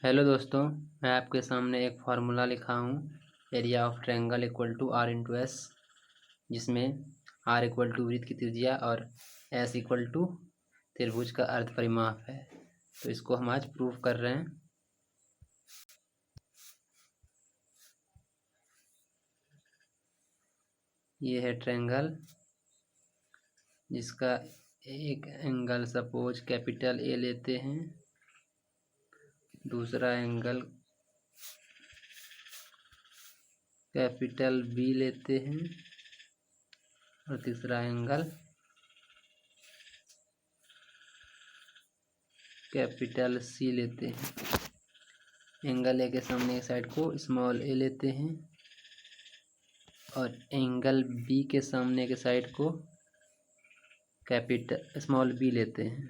Hello दोस्तों, मैं आपके सामने एक फार्मूला लिखा हूँ area of triangle equal to R into S, जिसमें आर इक्वल टू वृत्त की त्रिज्या और एस इक्वल टू त्रिभुज का अर्ध परिमाप है। तो इसको हम आज प्रूव कर रहे हैं। ये है ट्रायंगल जिसका एक एंगल सपोज कैपिटल ए लेते हैं, दूसरा एंगल कैपिटल बी लेते हैं और तीसरा एंगल कैपिटल सी लेते हैं। एंगल ए के सामने की साइड को स्मॉल ए लेते हैं और एंगल बी के सामने के साइड को कैपिटल स्मॉल बी लेते हैं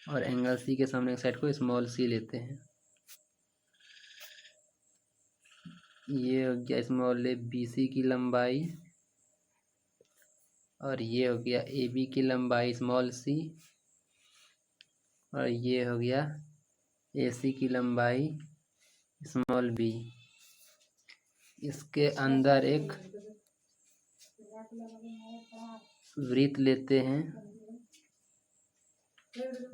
और एंगल सी के सामने के साइड को स्मॉल सी लेते हैं। ये हो गया स्मॉल ए बी सी की लंबाई और ये हो गया ए बी की लंबाई स्मॉल सी और ये हो गया ए सी की लंबाई स्मॉल बी। इसके अंदर एक वृत्त लेते हैं।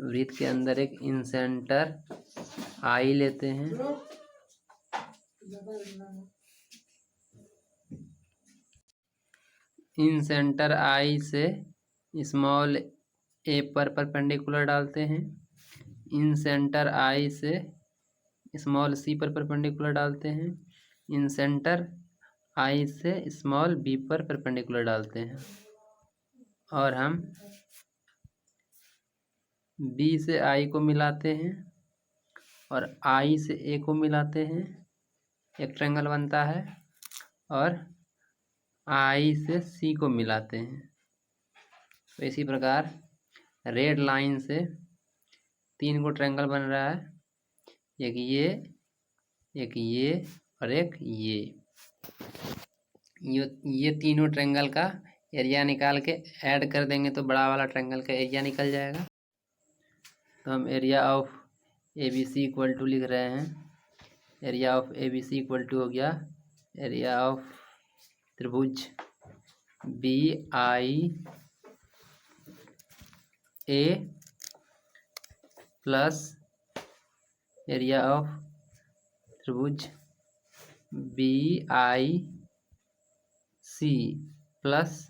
वृत्त के अंदर एक इंसेंटर आई लेते हैं। इंसेंटर आई से स्मॉल ए पर परपेंडिकुलर डालते हैं। इंसेंटर आई से स्मॉल सी पर परपेंडिकुलर डालते हैं। इंसेंटर आई से स्मॉल बी पर परपेंडिकुलर डालते हैं और हम बी से आई को मिलाते हैं और आई से ए को मिलाते हैं, एक ट्रायंगल बनता है। और आई से सी को मिलाते हैं। तो इसी प्रकार रेड लाइन से 3 को ट्रायंगल बन रहा है, एक ये और एक ये तीनों ट्रायंगल का एरिया निकाल के ऐड कर देंगे तो बड़ा वाला ट्रायंगल का एरिया निकल जाएगा। तो हम area of A B C equal to लिख रहे हैं। Area of A B C equal to हो गया एरिया ऑफ त्रिभुज B I A plus area of त्रिभुज B I C plus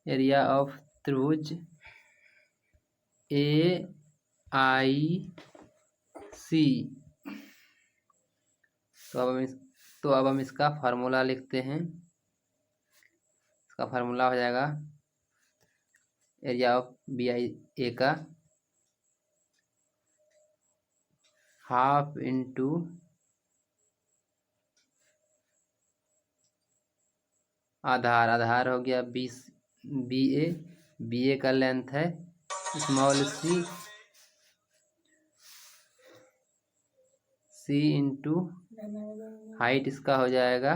area of त्रिभुज ए आई सी। तो अब हम इसका फार्मूला लिखते हैं। इसका फार्मूला हो जाएगा एरिया ऑफ बी आई ए का हाफ इंटू आधार हो गया बी ए का लेंथ है स्मॉल सी इंटू हाइट इसका हो जाएगा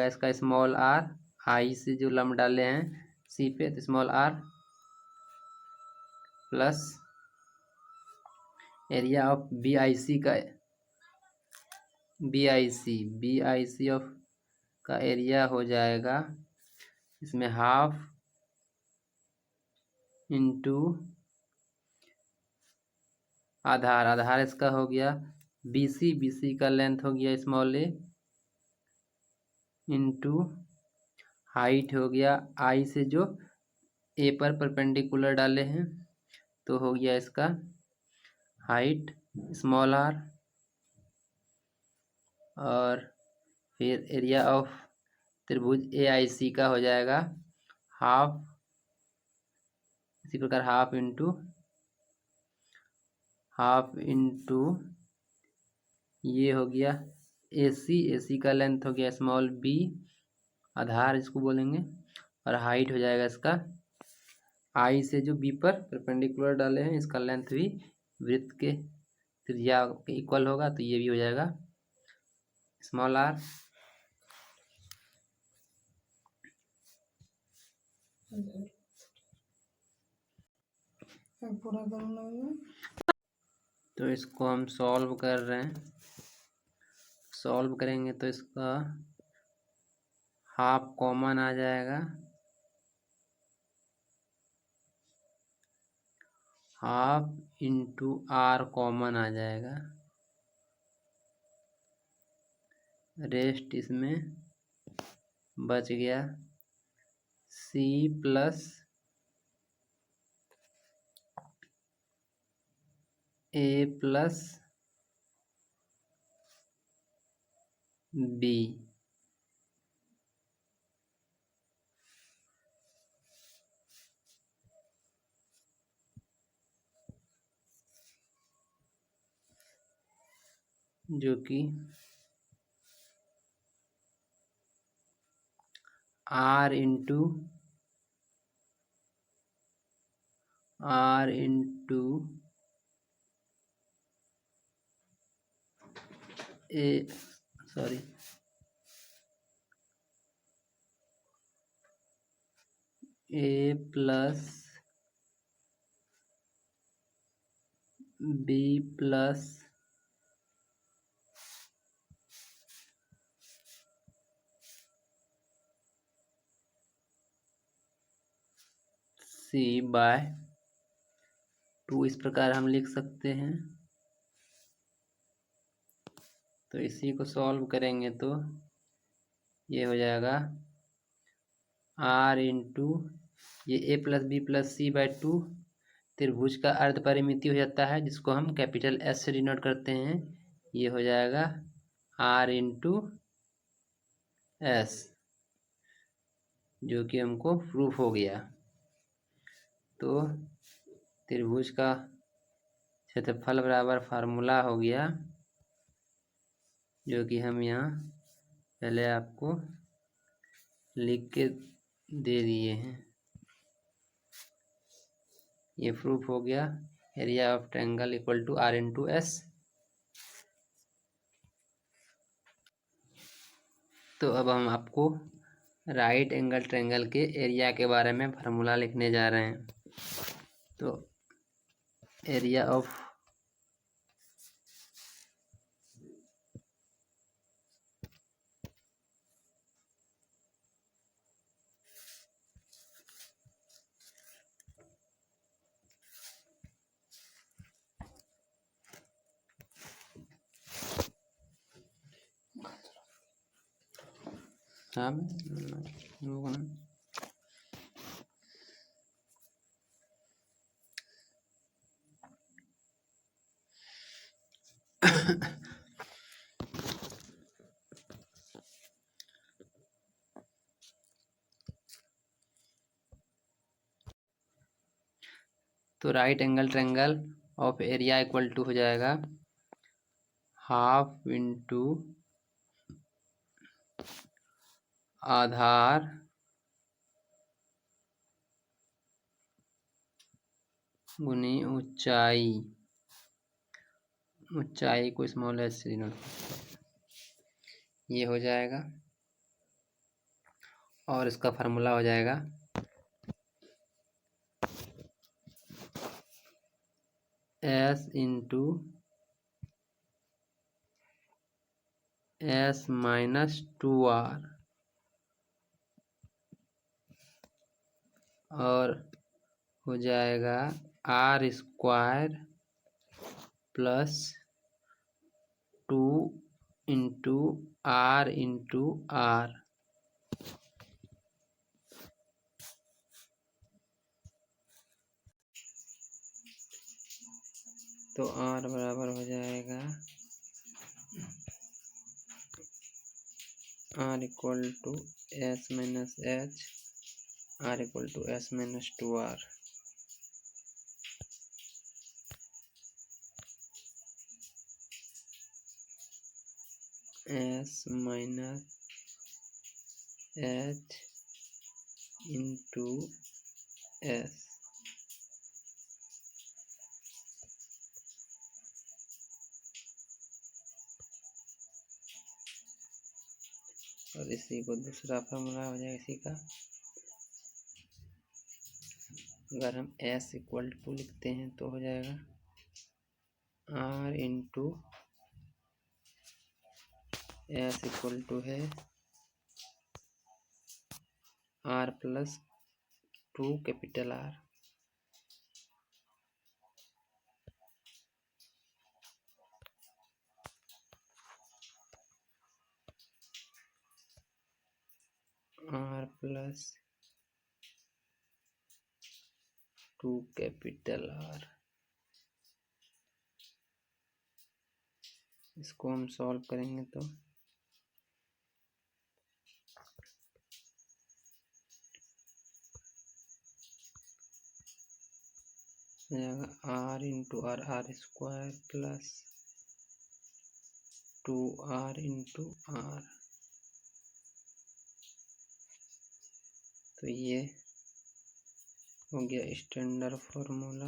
इसका स्मॉल आर, आई से जो लंब डाले हैं सी पे तो small R plus area of B I C का बी आई सी ऑफ का एरिया हो जाएगा इसमें हाफ इंटू आधार इसका हो गया बी सी का लेंथ हो गया स्मॉल ए इंटू हाइट हो गया आई से जो ए पर परपेंडिकुलर डाले हैं तो हो गया इसका हाइट स्मॉल आर और फिर एरिया ऑफ त्रिभुज ए आई सी का हो जाएगा हाफ, इसी प्रकार हाफ इंटू ये हो गया ए सी का लेंथ हो गया स्मॉल बी, आधार इसको बोलेंगे, और हाइट हो जाएगा इसका आई से जो बी पर परपेंडिकुलर डाले हैं इसका लेंथ भी वृत्त के त्रिज्या के इक्वल होगा तो ये भी हो जाएगा स्मॉल आर। पूरा करना है। तो इसको हम सॉल्व कर रहे हैं। सॉल्व करेंगे तो इसका हाफ कॉमन आ जाएगा, हाफ इंटू आर कॉमन आ जाएगा, रेस्ट इसमें बच गया C plus A plus B. जो कि R into A sorry A plus B plus C by 2 इस प्रकार हम लिख सकते हैं। तो इसी को सॉल्व करेंगे तो ये हो जाएगा आर इंटू ये ए plus B plus C by 2 त्रिभुज का अर्ध परिमिति हो जाता है, जिसको हम कैपिटल एस से डिनोट करते हैं। ये हो जाएगा आर इंटू एस, जो कि हमको प्रूफ हो गया। तो त्रिभुज का क्षेत्रफल बराबर फार्मूला हो गया, जो कि हम यहाँ पहले आपको लिख के दे दिए हैं। ये प्रूफ हो गया area of triangle equal to R into S. तो अब हम आपको राइट एंगल ट्रायंगल के एरिया के बारे में फार्मूला लिखने जा रहे हैं। तो एरिया ऑफ तो right angle triangle of area equal to हो जाएगा हाफ इंटू आधार गुनी ऊंचाई, ऊंचाई को स्मॉल एस से डिनोट, ये हो जाएगा। और इसका फार्मूला हो जाएगा S into S minus 2r, और हो जाएगा R square plus 2 into R into R. तो आर बराबर हो जाएगा R equal to S minus H, R equal to S minus 2r। S minus H into S. और इसी को दूसरा फार्मूला हो जाएगा इसी का अगर हम s इक्वल टू लिखते हैं तो हो जाएगा r into s equal to है r plus 2 capital R। R plus 2 capital R। इसको हम सॉल्व करेंगे तो R into R square plus 2R into R। तो ये हो गया स्टैंडर्ड फॉर्मूला।